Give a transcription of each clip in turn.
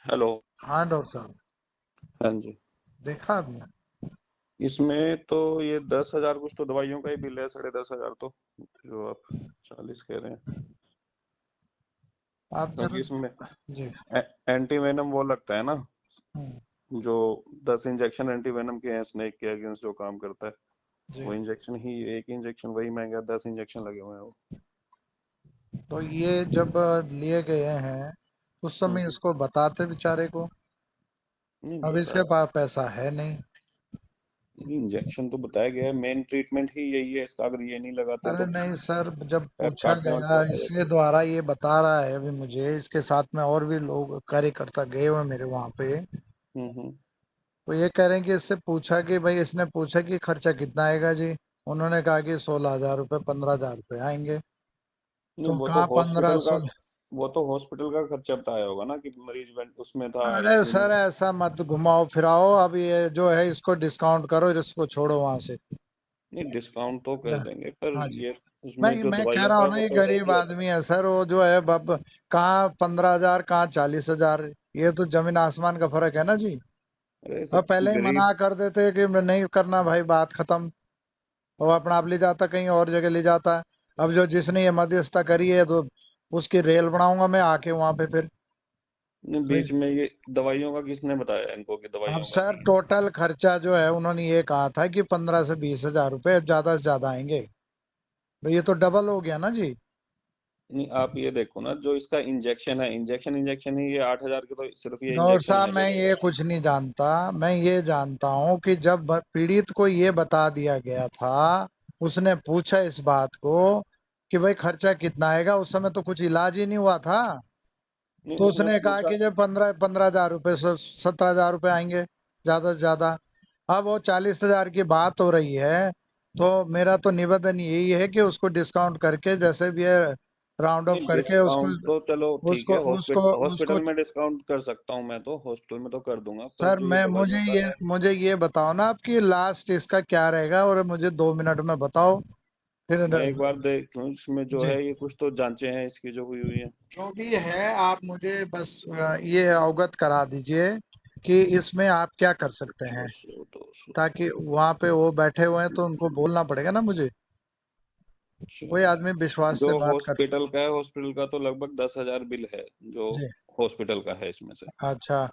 Hello. हाँ doctor साहब। हाँ जी। देखा आपने? इसमें तो ये 10,000 कुछ तो दवाइयों का ही बिल है, 10,500 तो जो आप 40 कह रहे हैं। आप क्योंकि जरा। इसमें जी। एंटी वेनम वो लगता है ना, हम्म, जो 10 इंजेक्शन एंटी वेनम के हैं स्नेक के अगेंस्ट जो काम करता है। जी। वो इंजेक्शन ही, एक इंजेक्शन वही महंगा, 10 इंजेक्शन लगे हुए हैं वो। तो ये जब लिए गए हैं उस समय हम्म। इसको बताते बेचारे को। नहीं अब इसके बताया। पास पैसा है नहीं। इंजेक्शन तो बताया गया है, मेन ट्रीटमेंट ही यही है इसका, अगर ये नहीं लगाते अरे तो नहीं सर, जब पैप पूछा काटने गया वगैरह आ इसके जाते हैं। द्वारा ये बता रहा है अभी मुझे, इसके साथ में और भी लोग कार्यकर्ता गए हुए हैं मेरे वहाँ पे। हम्म। तो ये कह रहे हैं कि इससे पूछा कि भाई, इसने पूछा कि खर्चा कितना आएगा जी। उन्होंने कहा कि 16,000 रुपये 15,000 रुपये आएंगे। नहीं तो वो तो कहाँ पंद्रह हॉस्पिटल का, सोलह वो तो हॉस्पिटल का खर्चा बताया होगा ना कि मरीज उसमें था अरे आईसीयू में। सर ऐसा मत घुमाओ फिराओ, अब ये जो है इसको डिस्काउंट करो, इसको छोड़ो वहां से। नहीं डिस्काउंट तो कर देंगे, पर हाँ जी। ये मैं उसमें जो मैं कह दवाइयों रहा का हूँ है ना, वो ये तो गरीब रेडी होता आदमी है सर, वो जो है बब कहाँ 15,000 कहाँ 40,000। ये तो जमीन आसमान का फर्क है ना जी। है। अरे और सब पहले ही गरीब। मना कर देते कि नहीं करना भाई, बात खत्म। वो अपना आप ले जाता, कहीं और जगह ले जाता। अब जो जिसने ये मध्यस्थता करी है तो उसकी रेल बनाऊंगा मैं आके वहां पे फिर। नहीं तो बीच में ये दवाइयों का किसने बताया इनको कि अब दवाइयों का सर भी। टोटल खर्चा जो है उन्होंने ये कहा था कि 15 से 20 हजार रुपए ज्यादा से ज्यादा आएंगे। भाई ये तो डबल हो गया ना जी। नहीं आप ये देखो ना, जो इसका इंजेक्शन है, इंजेक्शन इंजेक्शन ही ये 8,000 के तो सिर्फ ये डॉक्टर इंजेक्शन साहब है जो मैं लगा ये है। कुछ नहीं जानता। मैं ये जानता हूँ कि जब पीड़ित को ये बता दिया गया था, उसने पूछा इस बात को कि भाई खर्चा कितना आएगा, उस समय तो कुछ इलाज ही नहीं हुआ था। नहीं तो उसने उसने कहा पूछा। कि जब 15,000 रुपये 17,000 रुपये आएंगे ज्यादा से ज्यादा। अब वो 40,000 की बात हो रही है। तो मेरा तो निवेदन यही है कि उसको डिस्काउंट करके जैसे भी है राउंड अप नहीं करके उसको डिस्काउंट तो चलो ठीक उसको है, उसको उसको हॉस्पिटल में डिस्काउंट कर सकता हूँ मैं, तो हॉस्पिटल में तो कर दूंगा, पर सर जो ये मैं दवाइयों का है। मुझे ये बताओ ना आपकी लास्ट इसका क्या रहेगा, और मुझे 2 मिनट में बताओ फिर। मैं एक बार देख लूँ इसमें जो जी। है, ये कुछ तो जांचें हैं इसकी जो हुई हुई है। जो भी है आप मुझे बस ये अवगत करा दीजिए कि इसमें आप क्या कर सकते हैं, 600 200। ताकि वहां पे वो बैठे हुए हैं तो उनको बोलना पड़ेगा ना मुझे। कोई चलो, आदमी विश्वास जो से बात कर। हॉस्पिटल का है, हॉस्पिटल का तो लगभग 10,000 बिल है जो जी। हॉस्पिटल का है इसमें से। अच्छा।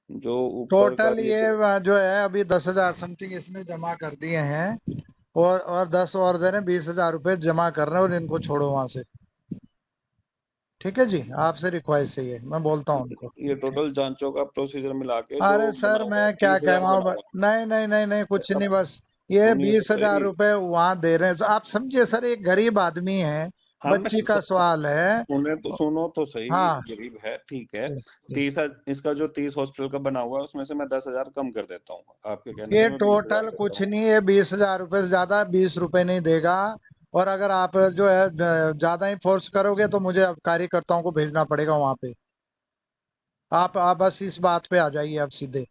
जो ऊपर का टोटल ये ये तो। जो है अभी 10,000 समथिंग इसने जमा कर दिए हैं। और 10 और दे रहे हैं, 20,000 रुपये जमा कर रहे हैं, और इनको छोड़ो वहां से। ठीक है जी, आपसे रिक्वेस्ट है, ये मैं बोलता हूँ उनको। ये ठीक। टोटल जांचों का प्रोसीजर मिला के जो अरे बना सर हुआ है, मैं क्या तीस कह हजार रहा हूँ, बना हुआ नहीं नहीं नहीं नहीं है कुछ अब। नहीं, बस ये सुनिए तो 20,000 सही। रुपये वहां दे रहे हैं, तो आप समझिए सर, एक गरीब आदमी है, हाँ मैं बच्ची का सवाल है। सुने तो सुनो तो सही, हाँ गरीब है ठीक है। जी, जी। 30, इसका जो 30 हॉस्पिटल का बना हुआ है उसमें से मैं 10,000 कम कर देता हूँ, आपके कहने ये पे मैं 20,000 टोटल करता कुछ हूँ। नहीं है, 20,000 रुपये से ज्यादा 20 रुपए नहीं देगा। और अगर आप जो है ज्यादा ही फोर्स करोगे तो मुझे अब कार्यकर्ताओं को भेजना पड़ेगा वहां पे। आप बस इस बात पे आ जाइए अब सीधे।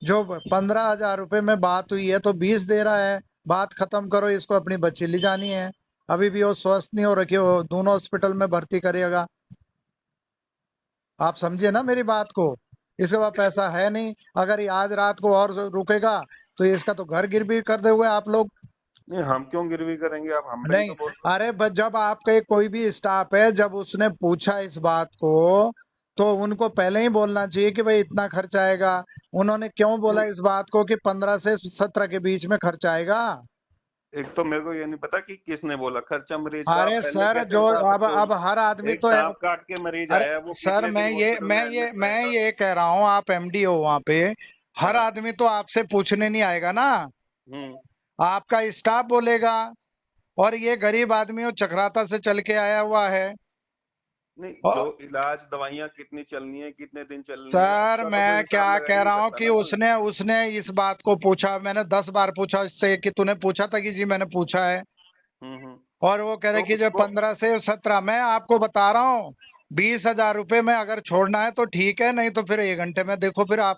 जो 15,000 रुपये में बात हुई है तो 20 दे रहा है। बात खत्म करो, इसको अपनी बच्ची ले जानी है। अभी भी वो स्वस्थ नहीं हो रखी, वो दोनों हॉस्पिटल में भर्ती करेगा। आप समझिए ना मेरी बात को। इसके पास पैसा है नहीं। अगर ये आज रात को और रुकेगा तो इसका तो घर गिरवी कर दोगे आप लोग। नहीं हम क्यों गिरवी करेंगे, आप हम पे ही नहीं। तो बोल रहे अरे जब आपके कोई भी स्टाफ है, जब उसने पूछा इस बात को तो उनको पहले ही बोलना चाहिए कि भाई इतना खर्च आएगा। उन्होंने क्यों हो। बोला इस बात को कि 15 से 17 के बीच में खर्च आएगा। एक तो मेरे को ये नहीं पता कि किसने बोला खर्चा मरीज का, आप अरे पहले सर कैसे जो बता अब सकते हो। हर आदमी एक तो है। सांप काट के मरीज अरे आया, वो सर कितने दिन मैं ये हॉस्पिटल मैं में ये एडमिट मैं रहेगा। ये कह रहा हूँ, आप एमडी हो वहां पे। हर हाँ। आदमी तो आपसे पूछने नहीं आएगा ना। हम्म। आपका स्टाफ बोलेगा। और ये गरीब आदमी वो चक्राता से चल के आया हुआ है। नहीं जो और इलाज दवाइयाँ कितनी चलनी है, कितने दिन चलनी है, सर उसका तो कोई मैं हिसाब क्या लगा ही कह नहीं रहा हूँ सकता कि ना कोई। उसने उसने इस बात को पूछा, मैंने 10 बार पूछा इससे कि तूने पूछा था, कि जी मैंने पूछा है। हम्म। और वो कह रहे तो कि जो उसको। 15 से 17, मैं आपको बता रहा हूँ। 20,000 रुपये में अगर छोड़ना है तो ठीक है, नहीं तो फिर 1 घंटे में देखो फिर आप।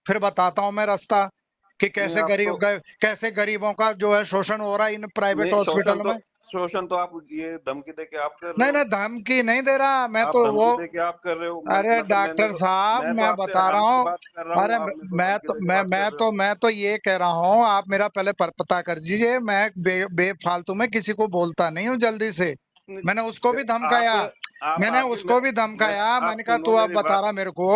फिर बताता हूँ मैं रास्ता कि नहीं कैसे आप तो। कैसे गरीबों का जो है शोषण हो रहा है इन प्राइवेट नहीं शोषण हॉस्पिटल तो, में। शोषण तो आप ये धमकी दे के आप कर रहे नहीं हो। नहीं, धमकी नहीं दे रहा मैं आप तो वो। धमकी दे के आप कर रहे हो। अरे मैंने डॉक्टर तो साहब मैं तो मैं आपसे बता आराम रहा से हूँ। बात कर रहा हूँ, अरे आप मेरे को धमकी दे के बात कर रहे हो। मैं तो ये कह रहा हूँ, आप मेरा पहले पता कर दीजिए। मैं बेफालतू में किसी को बोलता नहीं हूँ जल्दी से। मैंने उसको भी आप धमकाया। आप मैंने आके उसको भी मैं धमकाया, आप मैंने कहा सुनो तू अब मेरी बता बात। रहा मेरे को।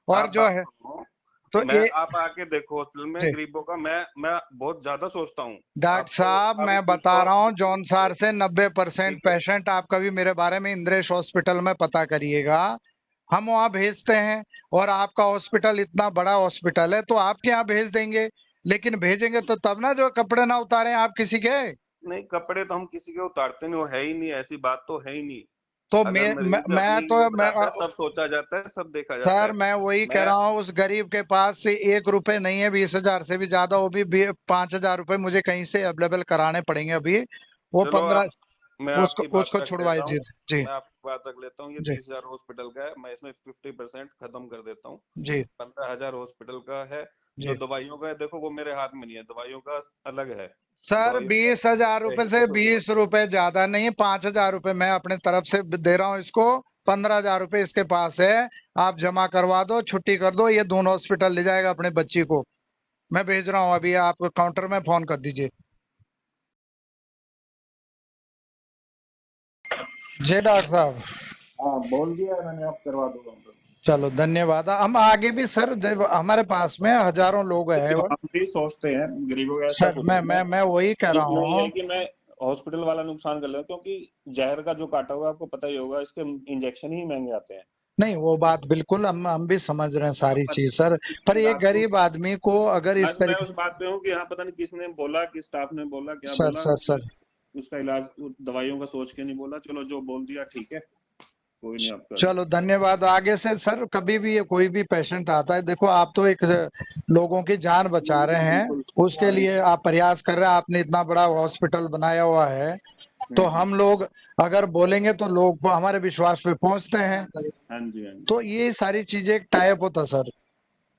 और आप जो बात है सुनो। तो मैं ये। आप आके देखो हॉस्पिटल में जी गरीबों का, मैं बहुत ज्यादा सोचता हूँ। डॉक्टर आप तो साहब आप मैं इस चीज बता को रहा हूँ, जौनसार से 90% ठीक है। पेशेंट आप कभी मेरे बारे में इंद्रेश हॉस्पिटल में पता करिएगा। हम वहाँ भेजते हैं। और आपका हॉस्पिटल इतना बड़ा हॉस्पिटल है तो आपके यहाँ भेज देंगे। लेकिन भेजेंगे तो तब ना जो कपड़े ना उतारें आप किसी के। नहीं, कपड़े तो हम किसी के उतारते नहीं, वो है ही नहीं, ऐसी बात तो है ही नहीं। तो अगर मरीज मैं अपनी तो वो मैं बताता है, सब सोचा जाता है, सब देखा जाता सर है। मैं वही कह मैं रहा हूँ, उस गरीब के पास से 1 रुपए नहीं है, 20,000 से भी ज्यादा, वो भी 5,000 रुपए मुझे कहीं से अवेलेबल कराने पड़ेंगे अभी। वो चलो, आप 15। मैं उसको आपकी बात उसको रख छुड़वाइए लेता हूँ। जी। जी मैं आपकी बात रख लेता हूँ। ये जी 30,000 हॉस्पिटल का है, मैं इसमें 50% खत्म कर देता हूँ। जी 15,000 हॉस्पिटल का है। जो जी दवाइयों का है, देखो वो मेरे हाथ में नहीं है, दवाइयों का अलग है। सर, दवाइयों का 20,000 रुपए से है। 20 रुपए ज्यादा नहीं, 5,000 रुपए मैं अपने तरफ से दे रहा हूँ इसको। 15,000 रुपए इसके पास है। आप जमा करवा दो, छुट्टी कर दो, ये दोनों हॉस्पिटल ले जाएगा अपने बच्ची को। मैं भेज रहा हूँ अभी, आप काउंटर में फोन कर दीजिए। जी डॉक्टर साहब। हाँ, बोल दिया मैंने, आप करवा दूंगा उनको। चलो धन्यवाद। हम आगे भी सर, जब हमारे पास में हजारों लोग हैं। देखिए, हम भी सोचते हैं गरीबों का, ऐसा सर कुछ नहीं है। मैं वही कह रहा इसमें ये हूँ। है कि मैं हॉस्पिटल वाला नुकसान कर लेता हूँ, क्योंकि जहर का जो काटा हुआ है, आपको पता ही होगा, इसके इंजेक्शन ही महंगे आते हैं। नहीं वो बात बिल्कुल हम भी समझ रहे हैं हाँ, सारी चीज सर। पर इसके ये इलाज को गरीब आदमी को अगर इस मैं तरीके। उस बात पे हूँ कि हाँ, पता नहीं किसने बोला, किस स्टाफ ने बोला, क्या सर बोला, सर सर उसका इलाज दवाइयों का सोच के नहीं बोला। चलो, जो बोल दिया ठीक है, कोई नहीं, आप कर चलो दो। धन्यवाद। आगे से सर कभी भी ये कोई भी पेशेंट आता है, देखो आप तो एक लोगों की जान बचा रहे हैं। बिल्कुल। उसके लिए आप प्रयास कर रहे हैं, आपने इतना बड़ा हॉस्पिटल बनाया हुआ है। तो हम्म। हम लोग अगर बोलेंगे तो लोग हमारे विश्वास पे पहुंचते हैं। हाँ जी, हाँ जी। तो ये सारी चीजें एक टाइप होता सर।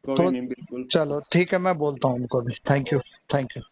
कोई तो नहीं, बिल्कुल। चलो ठीक है, मैं बोलता हूँ उनको भी। Thank you. Thank you.